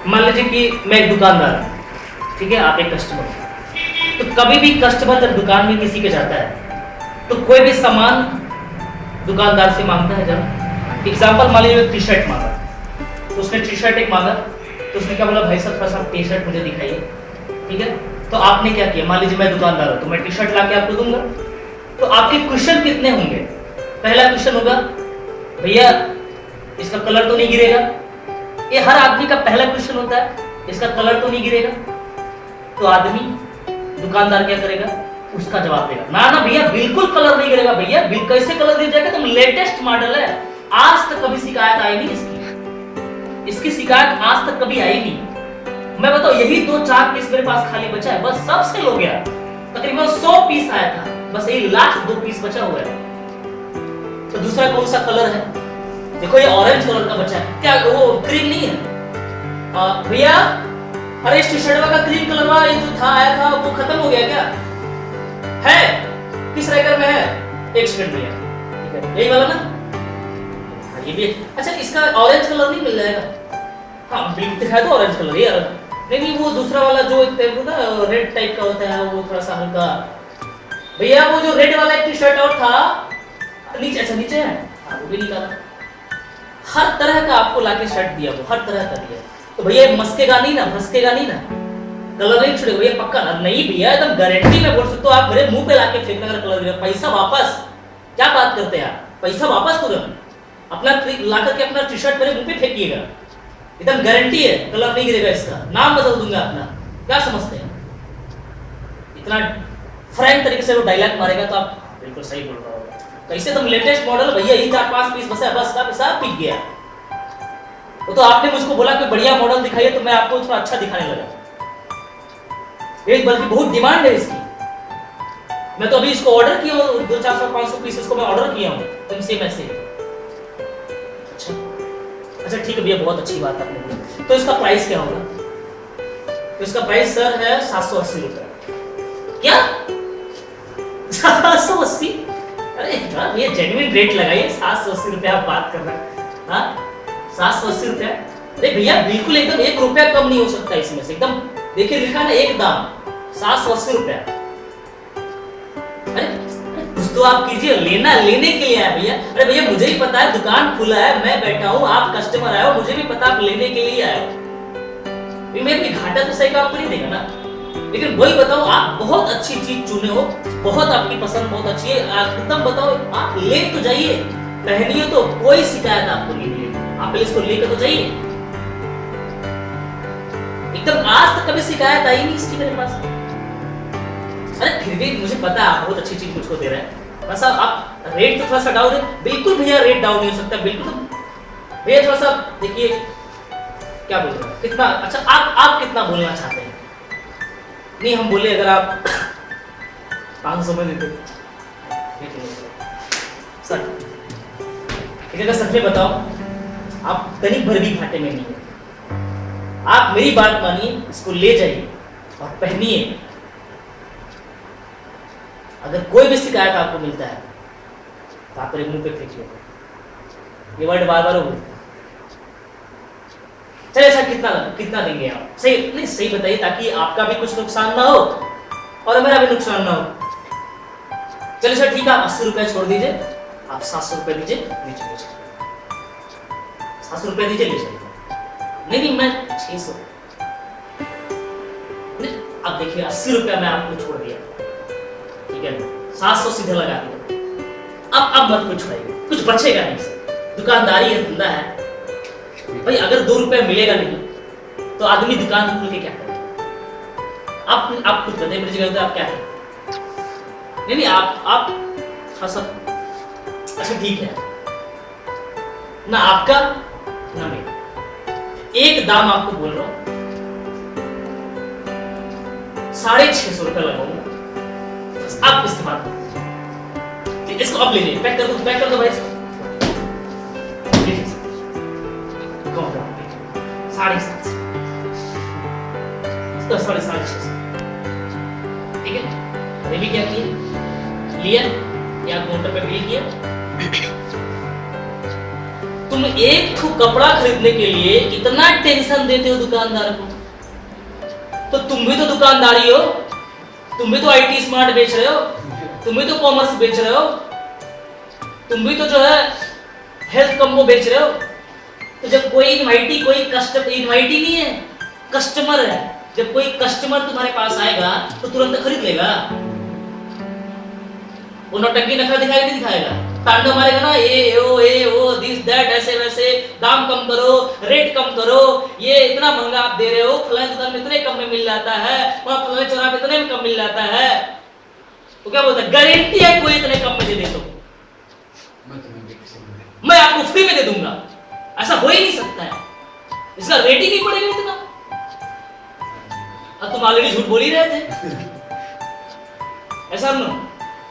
मान लीजिए कि मैं एक दुकानदार हूँ, ठीक है, आप एक कस्टमर हो। तो कभी भी कस्टमर जब दुकान में किसी के जाता है तो कोई भी सामान दुकानदार से मांगता है। जब एग्जाम्पल मान लीजिए टी शर्ट मांगा, तो उसने टी शर्ट एक मांगा, तो उसने क्या बोला, भाई साहब थोड़ा सा टी शर्ट मुझे दिखाइए, ठीक है। तो आपने क्या किया, मान लीजिए मैं दुकानदार हूँ तो मैं टी शर्ट ला के आपको दूंगा। तो आपके क्वेश्चन कितने होंगे? पहला क्वेश्चन होगा, भैया इसका कलर तो नहीं गिरेगा। ये हर आदमी का पहला क्वेश्चन होता है, इसका कलर तो नहीं गिरेगा। तो आदमी दुकानदार क्या करेगा, उसका जवाब देगा, ना ना भैया बिल्कुल कलर नहीं गिरेगा। भैया कैसे कलर गिर जाएगा, तुम लेटेस्ट मॉडल है, आज तक कभी शिकायत आई नहीं इसकी शिकायत आज तक कभी आई नहीं। मैं बताओ, यही 2-4 पीस मेरे पास खाली बचा है, बस सब सेल हो गया। तकरीबन 100 पीस आया था, बस यही लास्ट 2 पीस बचा हुआ है। तो दूसरा कौन सा कलर है, देखो ये ऑरेंज कलर का बचा है, क्या वो क्रीम नहीं है भैया? अरे इस टी शर्ट का क्रीम कलर वाला ये जो था आया था वो खत्म हो गया क्या है? किस रैकर में है? एक सेकंड भैया, ठीक है, यही वाला ना? हाँ ये भी है। अच्छा इसका ऑरेंज कलर नहीं मिल जाएगा? हाँ बिल्कुल दिखाया तो ऑरेंज कलर ये नहीं, वो दूसरा वाला जो एक रेड टाइप का होता है, वो थोड़ा सा हल्का। भैया वो जो रेड वाला एक टी शर्ट और था नीचे, अच्छा नीचे है, हाँ वो भी निकाला। हर तरह का आपको लाके शर्ट दिया, वो हर तरह का दिया। तो भैया मस्केगा नहीं ना, भसकेगा नहीं ना, कलर नहीं छुड़ेगा भैया पक्का ना? नहीं भैया एकदम गारंटी में बोल सकते हो, आप मेरे मुंह पे लाके फेंकना अगर कलर गिरेगा, पैसा वापस। क्या बात करते हैं आप, पैसा वापस तुरंत। अपना ला करके अपना टी शर्ट मेरे मुंह पे फेंकिएगा, एकदम गारंटी है कलर नहीं गिरेगा। इसका नाम बदल दूंगा अपना, क्या समझते हैं? इतना फ्रैंक तरीके से वो डायलॉग मारेगा तो आप बिल्कुल सही बोल रहे हो। कैसे तुम लेटेस्ट मॉडल, भैया यही 4-5 पीस बस है, बस का पैसा पिक गया। वो तो आपने मुझको बोला कि बढ़िया मॉडल दिखाइए, तो मैं आपको थोड़ा अच्छा दिखाने लगा। एक बल्कि बहुत डिमांड है इसकी, मैं तो अभी इसको ऑर्डर किया हूँ, 200-400-500 पीस इसको मैं ऑर्डर किया हूँ तुमसे मैसेज। अच्छा ठीक है भैया, बहुत अच्छी बात आपने बोली। तो इसका प्राइस क्या होगा? तो इसका प्राइस सर है 780 रुपए। क्या 780? अरे ये जेन्युइन रेट लगाइए, 780 रुपए आप बात कर रहे हैं? हाँ 780 रुपए? अरे भैया बिल्कुल एकदम 1 रुपया कम नहीं हो सकता इसमें से, एकदम देखिए लिखा ना एक दाम 780 रुपया। अरे कुछ तो आप कीजिए, लेने के लिए आया भैया। अरे भैया मुझे ही पता है दुकान खुला है, मैं बैठा हूँ, आप कस्टमर आए हो, मुझे भी पता आप लेने के लिए आए हो। मैं घाटा तो सही का आपको नहीं देगा ना। लेकिन वही बताओ, आप बहुत अच्छी चीज चुने हो, बहुत आपकी पसंद बहुत अच्छी है, एकदम बताओ आप ले तो जाइए, पहनिए तो कोई शिकायत आपको नहीं है, आप पहले इसको लेकर तो जाइए। एकदम आज तक कभी शिकायत आई नहीं इसकी मेरे पास। अरे फिर भी मुझे पता है आप बहुत अच्छी चीज मुझको दे रहे हैं, बस आप रेट तो थोड़ा सा डाउन है। बिल्कुल भैया रेट डाउन नहीं हो सकता, बिल्कुल भैया थोड़ा सा देखिए क्या बोल रहे हैं, कितना अच्छा आप कितना बोलना चाहते हैं? नहीं हम बोले अगर आप 500 में देते सर, अगर सच में बताओ आप तनिक भर भी घाटे में नहीं है। आप मेरी बात मानिए, इसको ले जाइए और पहनिए। अगर कोई भी शिकायत आपको मिलता है तो आप मेरे मुंह पे फेंकिए, ये वर्ड बार बार बोलते हैं। चलिए अच्छा कितना देंगे आप? सही नहीं सही बताइए, ताकि आपका भी कुछ नुकसान ना हो और मेरा भी नुकसान ना हो। चलिए सर ठीक है, आप 80 रुपए छोड़ दीजिए, आप 700 रुपए दीजिए, लीजिए 700 रुपए दीजिए, लीजिए। नहीं मैं 600। अब देखिए 80 रुपया मैं आपको छोड़ दिया, ठीक है, 700 सीधे लगा दिया। अब मत कुछ छोड़िए, कुछ बचेगा नहीं सर, दुकानदारी है, धंधा है भाई। अगर 2 रुपया मिलेगा नहीं तो आदमी दुकान खोल के क्या करेगा? आप खुद बताइए, मेरी जगह आप क्या करें? नहीं आप थोड़ा अच्छा ठीक है ना, आपका ना मेरा, एक दाम आपको बोल रहा हूं, 650 रुपए लगाऊंगा, बस आप इस्तेमाल करो। इसको अब ले लीजिए, पैक कर दो भाई इसको। 750 ठीक है। अरे भी क्या किया, लिया या काउंटर पे बिल किया, तुम एक ठो कपड़ा खरीदने के लिए इतना टेंशन देते हो दुकानदार को, तो तुम भी तो दुकानदारी हो, तुम भी तो आईटी स्मार्ट बेच रहे हो, तुम भी तो कॉमर्स बेच रहे हो, तुम भी तो जो है हेल्थ कम्बो बेच रहे हो। तो जब कोई इनवाइटी, कोई कस्टमर, इनवाइटी नहीं है, कस्टमर है, जब कोई कस्टमर तुम्हारे पास आएगा तो तुरंत खरीद लेगा, वो नौटंकी नखरा दिखाएगा नहीं दिखाएगा, तांडव मारेगा ना, ए ओ दिस दैट, ऐसे वैसे, दाम कम करो, रेट कम करो, ये इतना महंगा आप दे रहे हो, फलाने दुकान में इतने कम में मिल जाता है, वहां फलाने चौराहे पे इतने में कम मिल जाता है। वो क्या बोलता है, गारंटी है कोई इतने कम में दे दे तो मैं आपको फ्री में दे दूंगा, ऐसा हो ही नहीं सकता है, इसका रेट ही नहीं पड़ेगा इतना। अब तुम ऑलरेडी झूठ बोल ही रहे थे, ऐसा ना,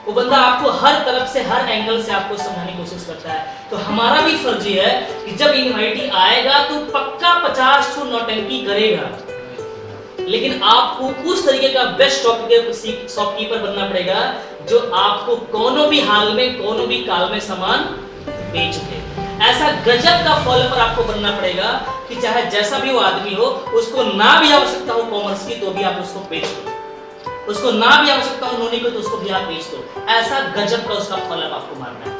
वो बंदा आपको हर तरफ से, हर एंगल से आपको समझाने की कोशिश करता है। तो हमारा भी फर्ज है कि जब इनवाइटी आएगा तो पक्का 50 ठो नौटंकी करेगा, लेकिन आपको उस तरीके का बेस्ट शॉपकीपर बनना पड़ेगा जो आपको कोनो भी हाल में, कोनो भी काल में सामान बेच दे। ऐसा गजब का फॉलोअर आपको बनना पड़ेगा कि चाहे जैसा भी वो आदमी हो, उसको ना भी आवश्यकता हो कॉमर्स की तो भी आप उसको बेच दो, उसको ना भी आवश्यकता हो नोनी को तो उसको भी आप बेच दो। ऐसा गजब का उसका फॉलोअप आपको मारना है,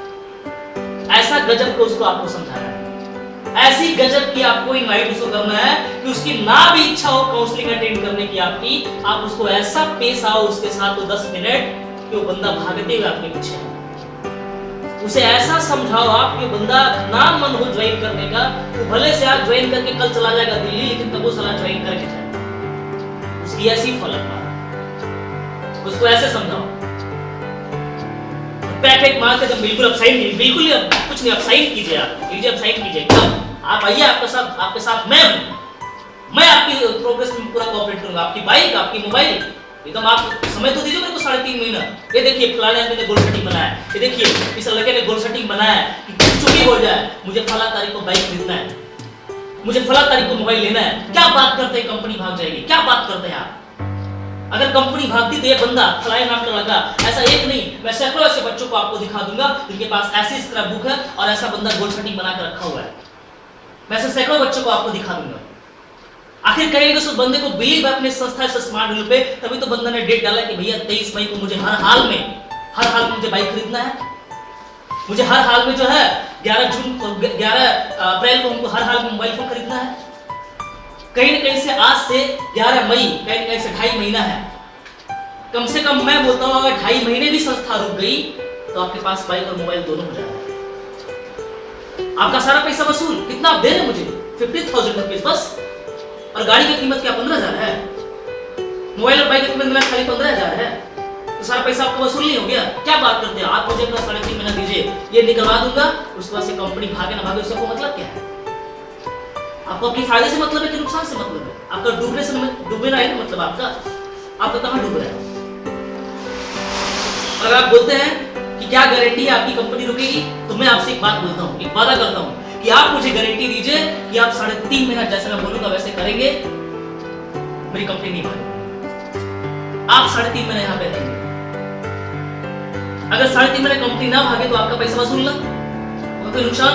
ऐसा गजब का उसको आपको समझाना है, ऐसी गजब की आपको इनवाइट उसको करना है कि उसकी ना भी इच्छा हो काउंसलिंग अटेंड करने की आपकी, आप उसको ऐसा पेश आओ उसके साथ तो 10 मिनट कि वो बंदा भागते हुए आपके पीछे है। उसे ऐसा समझाओ आप कि बंदा ना मन हो ज्वाइन करने का, वो भले से आज ज्वाइन करके कल चला जाएगा दिल्ली, लेकिन तब वो साला ज्वाइन करके जाए। उसकी ऐसी फॉलोअप मारो, उसको ऐसे समझाओ, पैकेट मार के तो बिल्कुल अब साइन नहीं, बिल्कुल ही कुछ नहीं, अब साइन कीजिए, आप लीजिए, अब साइन कीजिए, आप आइए, आपके साथ मैं हूं, मैं आपकी प्रोग्रेस में पूरा कोऑपरेट करूंगा, आपकी बाइक, आपकी मोबाइल, एकदम आप समय तो दीजिए मेरे को 3.5 महीना। ये देखिए फलाने आदमी ने गोल सेटिंग बनाया है, ये देखिए इस लड़के ने गोल सेटिंग बनाया है कि कुछ भी हो जाए मुझे फला तारीख को बाइक खरीदना है, मुझे फला तारीख को मोबाइल लेना है। क्या बात करते हैं, कंपनी भाग जाएगी, क्या बात करते हैं आप? अगर कंपनी भागती तो ये बंदा फलाने नाम का लड़का, ऐसा एक नहीं, मैं सैकड़ों ऐसे बच्चों को आपको दिखा दूंगा जिनके पास ऐसी स्क्रैप बुक है और ऐसा बंदा गोल सेटिंग बना कर रखा हुआ है, मैं ऐसे सैकड़ों बच्चों को आपको दिखा दूंगा। आखिर करेंगे उस बंदे को बिलीव है अपने संस्था से स्मार्ट डील पे, तभी तो बंदा ने डेट डाला कि भैया 23 मई को मुझे हर हाल में मुझे बाइक खरीदना है, मुझे हर हाल में जो है 11 अप्रैल को हमको हर हाल में मोबाइल फोन खरीदना है। कहीं न कहीं से आज से 11 मई, कहीं न कहीं से 2.5 महीना है, कम से कम मैं बोलता हूँ अगर 2.5 महीने भी संस्था रुक गई तो आपके पास बाइक और मोबाइल दोनों हो जाएगा। आपका सारा पैसा वसूल, कितना आप दे रहे हैं मुझे? 50,000 रुपीज बस, और गाड़ी की कीमत क्या 15,000 है, मोबाइल और बाइक की कीमत मिला खाली 15,000 है, तो सारा पैसा आपका वसूल नहीं हो गया? क्या बात करते हैं आप? मुझे अपना 3.5 महीना दीजिए, ये निकलवा दूंगा, उसके बाद से कंपनी भागे ना भागे उससे आपको मतलब क्या है? आपको अपने फायदे से मतलब है कि नुकसान से मतलब है? आपका डूबे ना है मतलब आपका कहां डूब रहा है? अगर आप बोलते हैं कि क्या गारंटी है आपकी कंपनी रुकेगी, तो मैं आपसे एक बात बोलता हूं, एक वादा करता हूं कि आप मुझे गारंटी दीजिए कि आप 3.5 महीना जैसे मैं बोलूंगा वैसे करेंगे, मेरी कंपनी नहीं भागेगी। आप 3.5 महीने यहां पे रहेंगे। अगर 3.5 महीने कंपनी ना भागे तो आपका पैसा वसूल ना, कोई नुकसान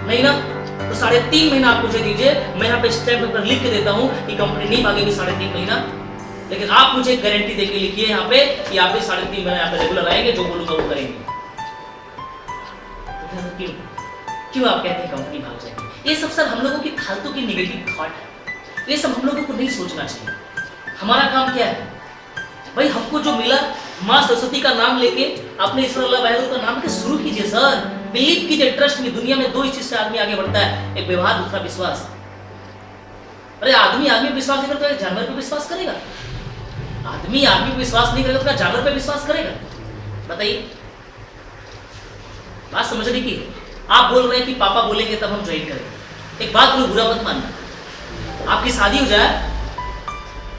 नहीं ना, तो 3.5 महीना आप मुझे दीजिए, मैं यहाँ पे स्टैम्प पेपर लिख के देता हूँ कि कंपनी नहीं भागेगी 3.5 महीना, लेकिन आप मुझे गारंटी देके लिखिए यहाँ पे कि आप 3.5 महीने यहाँ पे रेगुलर आएंगे, जो बोलूंगा वो करेंगे। क्यों आप कहते हैं कंपनी भाग जाएगी? ये सब सर हम लोगों की फालतू की नेगेटिव थॉट है, ये सब हम लोगों को नहीं सोचना चाहिए। हमारा काम क्या है भाई? हमको जो मिला, माँ सरस्वती का नाम लेके अपने ईश्वर का नाम के शुरू कीजिए सर, बिलीव कीजिए, ट्रस्ट में। दुनिया में 2 चीज से आदमी आगे बढ़ता है, एक व्यवहार, दूसरा विश्वास। अरे आदमी पे विश्वास नहीं करता, जानवर पे विश्वास करेगा? आदमी पे विश्वास नहीं करेगा तो जानवर पे विश्वास करेगा? बताइए, बात समझने की। आप बोल रहे हैं कि पापा बोलेंगे तब हम ज्वाइन करेंगे। एक बात बोलो, बुरा मत मानना, आपकी शादी हो जाए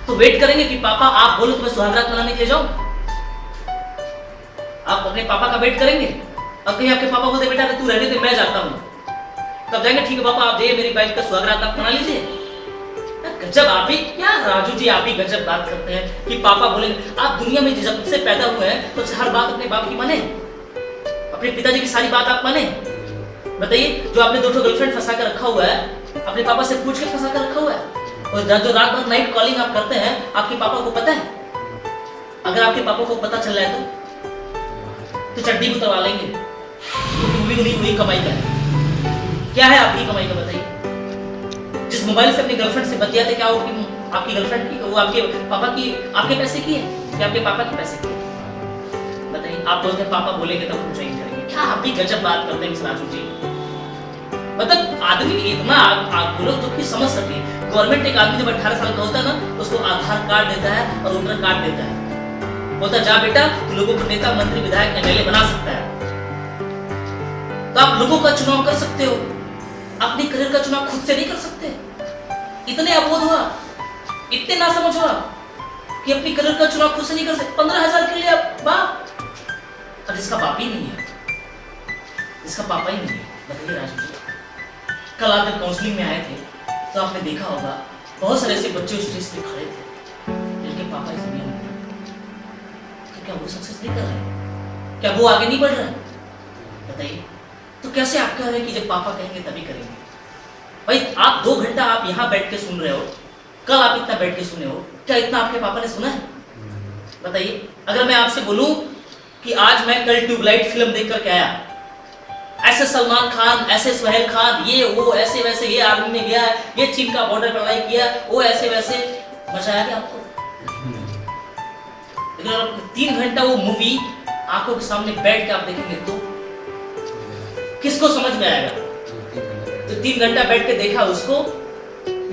तो वेट करेंगे कि पापा आप बोलो तो मैं सुहागरात मनाने के लिए जाऊं? आप अपने पापा का वेट करेंगे? और कहीं आपके पापा बोलते बेटा तू रहने दे मैं जाता हूं, तब जाएंगे ठीक है पापा आप जाइए, मेरी वाइफ का सुहागरात आप मना लीजिए। गजब, आप ही क्या राजू जी, आप ही गजब बात करते हैं कि पापा बोलेंगे। आप दुनिया में जब से पैदा हुए हैं तो हर बात अपने बाप की माने, अपने पिताजी की सारी बात आप माने? बताइए, जो आपने 2 गर्लफ्रेंड फंसा कर रखा हुआ है, अपने पापा से पूछ के फंसा कर रखा हुआ है। और जो रात भर नाइट कॉलिंग आप करते हैं, आपके पापा को पता है? अगर आपके पापा को पता चल रहा है तो चड्डी भी उतरवा लेंगे, क्योंकि उन्हीं कमाई का है। क्या है आपकी कमाई का, बताइए? जिस मोबाइल से अपनी गर्लफ्रेंड से बतियाते, क्या वो आपकी गर्लफ्रेंड की, वो आपके पापा की, आपके पैसे की है या आपके पापा के पैसे की? बताइए। आप बोलते हैं पापा बोलेंगे तब हम ज्वाइन करेंगे। क्या आप भी गजब बात करते हैं मिस्टर राजू जी। मतलब आदमी इतना आप बोलो तो कि समझ सके। गवर्नमेंट एक आदमी जब 18 साल का होता है ना, तो उसको आधार कार्ड देता है और वोटर कार्ड देता है, बोलता जा बेटा तू लोगों को नेता, मंत्री, विधायक, एमएलए बना सकता है। तो आप लोगों का चुनाव कर सकते हो, अपनी करियर का चुनाव खुद से नहीं कर सकते। इतने अबोध हुआ, इतने ना समझ हुआ कि अपनी करियर का चुनाव खुद से नहीं कर सकते। 15,000 के लिए बाप, और जिसका बाप ही नहीं है, जिसका पापा ही नहीं है। बताइए राजू जी, कल आप जब काउंसलिंग में आए थे तो आपने देखा होगा बहुत सारे ऐसे बच्चे उस स्टेज पे खड़े थे जिनके पापा इस दुनिया में नहीं। तो क्या वो सक्सेस नहीं कर रहे? क्या वो आगे नहीं बढ़ रहे? बताइए। तो कैसे आप कह रहे हैं कि जब पापा कहेंगे तभी करेंगे? भाई आप 2 घंटा आप यहाँ बैठ के सुन रहे हो, कल आप इतना बैठ के सुने हो, क्या इतना आपके पापा ने सुना है? बताइए। अगर मैं आपसे बोलूं कि आज मैं कल ट्यूबलाइट फिल्म देख करके आया, ऐसे सलमान खान, ऐसे सुहेल खान, ये वो, ऐसे वैसे, ये आर्मी में गया, ये चीन का बॉर्डर पर लड़ाई किया, वो ऐसे वैसे, मजा आया क्या आपको? लेकिन अगर 3 घंटा वो मूवी आंखों के सामने बैठ के आप देखेंगे तो किसको समझ में आएगा? जो 3 घंटा बैठ के देखा उसको,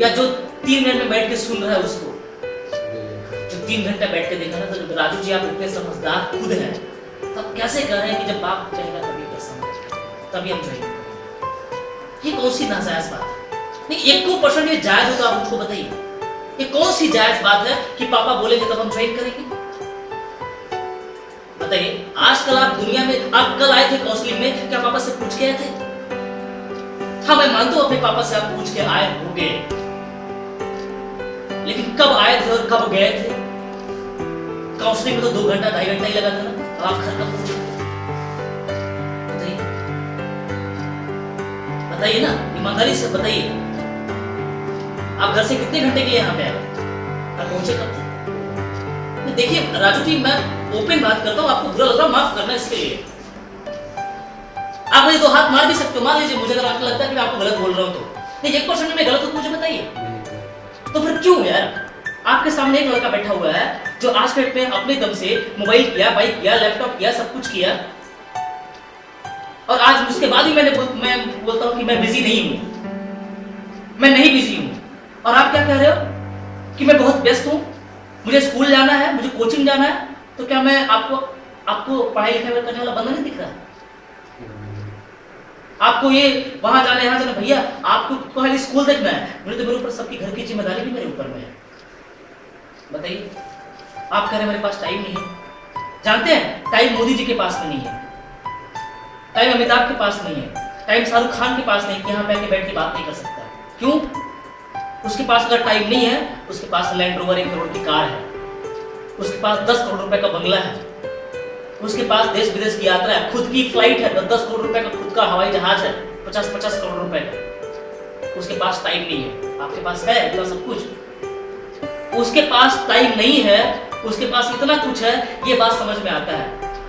या जो 3 मिनट में बैठ के सुन रहा है उसको? जो 3 घंटा बैठ के देखा ना, तो राजू जी आप इतने समझदार खुद हैं, तब कैसे कह रहे हैं कि जब बाप कहेगा तभी कैसा, तभी हम जाएंगे? ये कौन सी नाजायज बात है? नहीं, 1% ये जायज हो तो आप मुझको बताइए। ये कौन सी जायज बात है कि पापा बोलेंगे तब हम ज्वाइन करेंगे? बताइए। आजकल आप दुनिया में, आप कल आए थे काउंसलिंग में, क्या पापा से पूछ के आए थे? हाँ मैं मानता हूं अपने पापा से आप पूछ के आए होंगे, लेकिन कब आए थे और कब गए थे? काउंसलिंग में तो 2 घंटा 2.5 घंटा ही लगा था ना। आप घर कब पहुंचे? बताइए ना, ईमानदारी से बताइए। आप घर से कितने घंटे के लिए यहाँ पे आए? आप पहुंचे कब थे? देखिए राजू जी, मैं ओपन बात करता हूँ, आपको बुरा लग रहा, माफ करना इसके लिए। आप मुझे 2 हाथ मार भी सकते हो, मान लीजिए मुझे अगर आपको लगता है कि मैं आपको गलत बोल रहा हूँ तो। नहीं, 1% में गलत हो तो मुझे बताइए। तो फिर क्यों यार? आपके सामने एक लड़का बैठा हुआ है जो आज के डेट में अपने दम से मोबाइल किया, बाइक किया, लैपटॉप किया, सब कुछ किया, और आज उसके बाद भी मैं बोलता हूँ कि मैं बिजी नहीं हूँ, मैं नहीं बिजी हूँ। और आप क्या कह रहे हो कि मैं बहुत व्यस्त हूँ, मुझे स्कूल जाना है, मुझे कोचिंग जाना है। तो क्या मैं आपको पढ़ाई लिखाई करने वाला बंदा नहीं दिख रहा है? आपको ये वहां जाना, यहाँ जाना, भैया आपको खाली स्कूल देखना है, मुझे तो मेरे ऊपर सबकी घर की जिम्मेदारी भी मेरे ऊपर में है। बताइए। आप कह रहे मेरे पास टाइम नहीं है। जानते हैं, टाइम मोदी जी के पास में नहीं है, टाइम अमिताभ के पास नहीं है, टाइम शाहरुख खान के पास नहीं कि यहाँ पे बैठ के बात नहीं कर सकता। क्यों? उसके पास अगर टाइम नहीं है, उसके पास लैंड रोवर 1 करोड़ की कार है, उसके पास 10 करोड़ रुपए का बंगला है, उसके पास देश विदेश की यात्रा है, खुद की फ्लाइट है, 10 करोड़ रुपए का खुद का हवाई जहाज है, 50-50 करोड़ रुपए का। उसके पास टाइम नहीं है। आपके पास है इतना सब कुछ, उसके पास टाइम नहीं है, उसके पास इतना कुछ है, ये बात समझ में आता है।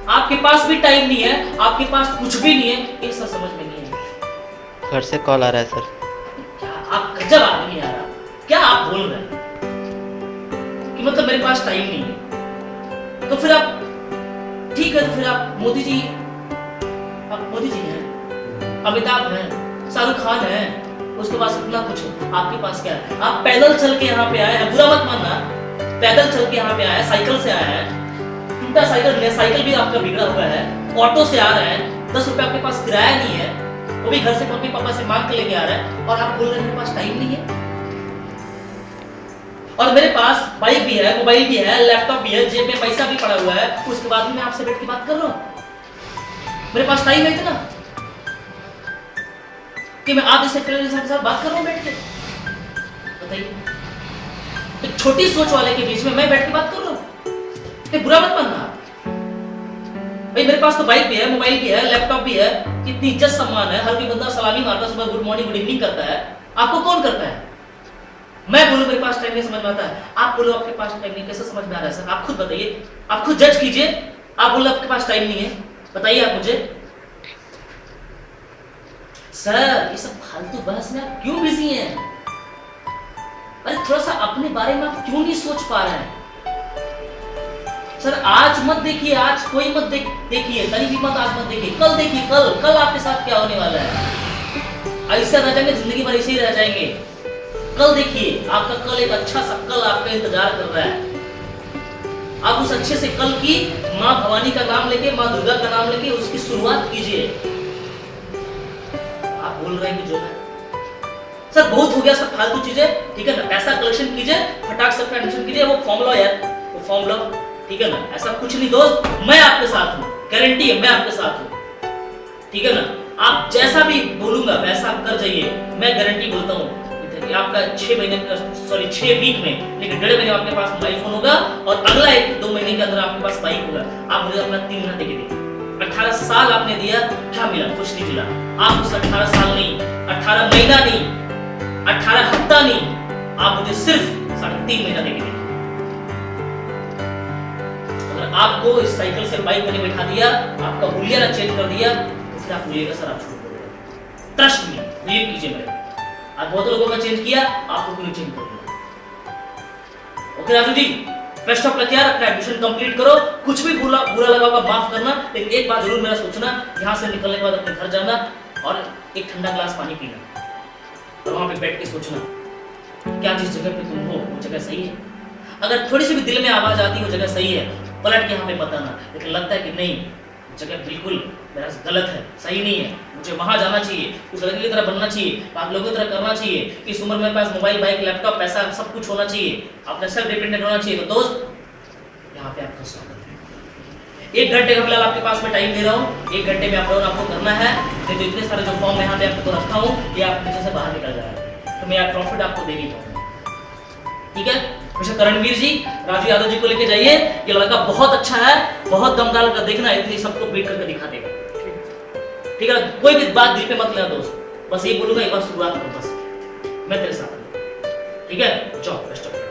आपके पास भी टाइम नहीं है, आपके पास कुछ भी नहीं है, ये सब समझ में नहीं है। घर से कॉल आ रहा है सर। क्या आप गजब आदमी यार, क्या आप बोल रहे हैं कि मतलब मेरे पास टाइम नहीं है? तो फिर आप ठीक है, तो फिर आप मोदी जी हैं, अमिताभ हैं, शाहरुख खान हैं, उसके पास इतना कुछ है, आपके पास क्या है? आप पैदल चल के यहाँ पे आए हैं, बुरा मत मानना, पैदल चल के यहाँ पे आए हैं, साइकिल से आए हैं, टूटा साइकिल भी आपका बिगड़ा हुआ है, ऑटो से आ रहे हैं, 10 रुपए आपके पास किराया नहीं है, वो भी घर से मम्मी पापा से मांग के लेके आ रहे हैं, और आप बोल रहे हैं मेरे पास टाइम नहीं है। और मेरे पास बाइक भी है, मोबाइल भी है, लैपटॉप भी है, जेब में पैसा भी पड़ा हुआ है, उसके बाद भी मैं आपसे बैठ के बात कर रहा हूँ। मेरे पास टाइम है इतना कि मैं आप जैसे के साथ बात कर रहा हूँ बैठ के? बताइए। एक छोटी सोच वाले के बीच में मैं बैठ के बात कर रहा हूँ, बुरा मत मानना। भाई मेरे पास तो बाइक भी है, मोबाइल भी है, लैपटॉप भी है, कितनी इज्जत सम्मान है, हर कोई बंदा सलामी मारता है, सुबह गुड मॉर्निंग गुड इवनिंग करता है। आपको कौन करता है? मैं बोलूं मेरे पास टाइम नहीं, समझ में आता है। आप बोलो आपके पास टाइम नहीं, कैसे समझ में आ रहा है सर? आप खुद बताइए, आप खुद जज कीजिए। आप बोलो आपके पास टाइम नहीं है, बताइए आप मुझे। सर ये सब फालतू बहस में आप क्यों बिजी हैं? अरे थोड़ा सा अपने बारे में आप क्यों नहीं सोच पा रहे हैं? सर आज मत देखिए, आज कोई मत देखिए, कहीं भी मत आज मत देखिए, कल देखिए, कल आपके साथ क्या होने वाला है। ऐसा रह जाएंगे, जिंदगी भर ऐसे ही रह जाएंगे। कल देखिए, आपका कल एक अच्छा सा कल आपका इंतजार कर रहा है। आप उस अच्छे से कल की माँ भवानी का नाम लेके, माँ दुर्गा का नाम लेके उसकी शुरुआत कीजिए। आप बोल रहे हैं कि जो है सर बहुत हो गया सब फालतू चीजें, ठीक है ना? पैसा कलेक्शन कीजिए, फटाक से अपना एडमिशन कीजिए, वो फॉर्म लो यार, वो फॉर्म लो, ठीक है ना? ऐसा कुछ नहीं दोस्त, मैं आपके साथ हूँ, गारंटी है मैं आपके साथ हूँ, ठीक है ना? आप जैसा भी बोलूंगा वैसा आप कर जाइए, मैं गारंटी बोलता हूँ। आपका 6 महीने, सॉरी 6 वीक में, लेकिन 1.5 महीने आपके पास मोबाइल फोन होगा और अगला 1-2 महीने के अंदर आपके पास बाइक होगा। आप मुझे अपना 3 महीना देके देखिए। 18 साल आपने दिया, क्या मिला? कुछ नहीं मिला। आप उस 18 साल नहीं, 18 महीना नहीं, 18 हफ्ता नहीं, आप मुझे सिर्फ 3.5 महीना देके देखिए। अगर आपको इस साइकिल से बाइक में बैठा दिया, आपका हुलिया चेंज कर दिया, तो फिर आप बोलिएगा सर आप झूठ बोल रहे हैं। ट्रस्ट मी, बिलीव कीजिए मेरे। आज बहुत लोगों का चेंज किया, आपको क्यों चेंज कर दिया? Okay Raju ji, best of luck यार, अपना एडमिशन कंप्लीट करो। कुछ भी बुरा लगा होगा माफ करना, लेकिन एक बात जरूर मेरा सोचना, यहाँ से निकलने के बाद अपने घर जाना और एक ठंडा ग्लास पानी पीना और वहां पे बैठ के सोचना क्या जिस जगह पे तुम हो वो जगह सही है। अगर थोड़ी सी भी दिल में आवाज आती है वो जगह सही है, पलट के यहाँ पे बताना। लेकिन लगता है कि नहीं, जगह बिल्कुल मेरा गलत है, सही नहीं है, मुझे वहां जाना चाहिए, उस लड़के की तरह बनना चाहिए, आप लोगों की तरह करना चाहिए। इस उम्र में पास मोबाइल, बाइक, लैपटॉप, पैसा सब कुछ होना चाहिए, अपने सेल्फ डिपेंडेंट होना चाहिए। तो दोस्त यहाँ पे आपका स्वागत है। 1 घंटे का फिलहाल आपके पास में टाइम दे रहा हूँ, 1 घंटे में आपको करना है। नहीं तो इतने सारे जो फॉर्म यहाँ पे आपको रखा हूँ, ये आप पीछे से बाहर निकल जाएगा, तो मैं प्रॉफिट आपको दे नहीं पाऊंगा, ठीक है? मिस्टर करणवीर जी, राजू यादव जी को लेके जाइए, ये लड़का बहुत अच्छा है, बहुत दमदार का, देखना इतनी सबको बीट करके दिखा देगा, ठीक है? कोई भी बात दिल पे मत लेना दोस्त, बस ये बोलूंगा एक बार शुरुआत करो, बस मैं तेरे साथ हूं, ठीक है? जाओ, बेस्ट ऑफ लक।